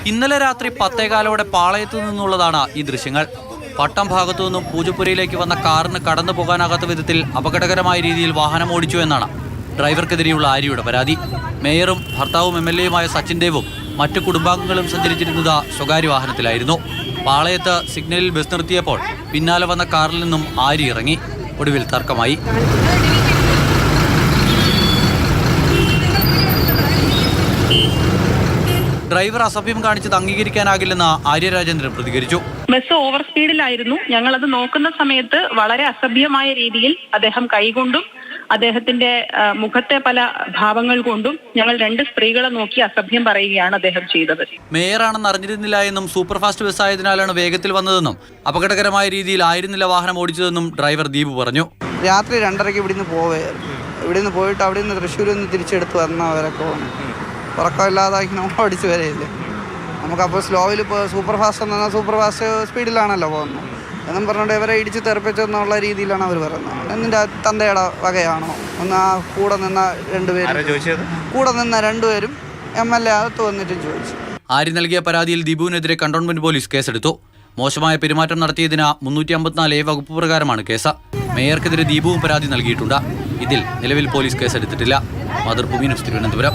ഇന്നലെ രാത്രി 10:15 പാളയത്തു നിന്നുള്ളതാണ് ഈ ദൃശ്യങ്ങൾ. പട്ടം ഭാഗത്തു നിന്നും പൂജപ്പുരയിലേക്ക് വന്ന കാറിന് കടന്നു പോകാനാകാത്ത വിധത്തിൽ അപകടകരമായ രീതിയിൽ വാഹനം ഓടിച്ചു എന്നാണ് ഡ്രൈവർക്കെതിരെയുള്ള ആര്യയുടെ പരാതി. മേയറും ഭർത്താവും MLA-യുമായ സച്ചിൻ ദേവും മറ്റു കുടുംബാംഗങ്ങളും സഞ്ചരിച്ചിരുന്നത് സ്വകാര്യ വാഹനത്തിലായിരുന്നു. പാളയത്ത് സിഗ്നലിൽ ബസ് നിർത്തിയപ്പോൾ പിന്നാലെ വന്ന കാറിൽ നിന്നും ആര്യ ഇറങ്ങി. ഒടുവിൽ തർക്കമായി. ഡ്രൈവർ അസഭ്യം കാണിച്ചത് അംഗീകരിക്കാനാകില്ലെന്ന് ആര്യ രാജേന്ദ്രൻ പ്രതികരിച്ചു. ബസ് ഓവർ സ്പീഡിലായിരുന്നു. ഞങ്ങളത് നോക്കുന്ന സമയത്ത് വളരെ അസഭ്യമായ രീതിയിൽ അദ്ദേഹം കൈകൊണ്ടും അദ്ദേഹത്തിന്റെ മുഖത്തെ പല ഭാവങ്ങൾ കൊണ്ടും ഞങ്ങൾ 2 സ്ത്രീകളെ നോക്കി അസഭ്യം പറയുകയാണ് അദ്ദേഹം ചെയ്തത്. മേയറാണെന്ന് അറിഞ്ഞിരുന്നില്ല എന്നും സൂപ്പർ ഫാസ്റ്റ് ബസ് ആയതിനാലാണ് വേഗത്തിൽ വന്നതെന്നും അപകടകരമായ രീതിയിൽ ആയിരുന്നില്ല വാഹനം ഓടിച്ചതെന്നും ഡ്രൈവർ ദീപു പറഞ്ഞു. രാത്രി 2:30 ഇവിടുന്ന് പോയിട്ട് അവിടെ നിന്ന് തൃശ്ശൂരിൽ നിന്ന് തിരിച്ചെടുത്ത് വന്നവരൊക്കെ ഉറക്കമില്ലാതാക്കി നമ്മൾ ഓടിച്ചു വരെയില്ലേ. നമുക്കപ്പോൾ സ്ലോയിൽ സൂപ്പർ ഫാസ്റ്റ് എന്നാൽ സൂപ്പർ ഫാസ്റ്റ് സ്പീഡിലാണല്ലോ പോകുന്നത് എന്നും പറഞ്ഞുകൊണ്ട് ഇവരെ ഇടിച്ച് തെറിപ്പിച്ചെന്നുള്ള രീതിയിലാണ് അവർ പറയുന്നത്. എന്നിൻ്റെ തന്തയുടെ വകയാണോ ഒന്ന് ആ കൂടെ നിന്ന 2 പേരും MLA അകത്ത് വന്നിട്ട് ചോദിച്ചു. ആര്യ നൽകിയ പരാതിയിൽ ദീപുവിനെതിരെ കണ്ടോൺമെന്റ് പോലീസ് കേസെടുത്തു. മോശമായ പെരുമാറ്റം നടത്തിയതിന് 354A വകുപ്പ് പ്രകാരമാണ് കേസ്. മേയർക്കെതിരെ ദീപുവും പരാതി നൽകിയിട്ടുണ്ട്. ഇതിൽ നിലവിൽ പോലീസ് കേസെടുത്തിട്ടില്ല. മാതൃഭൂമി ന്യൂസ്, തിരുവനന്തപുരം.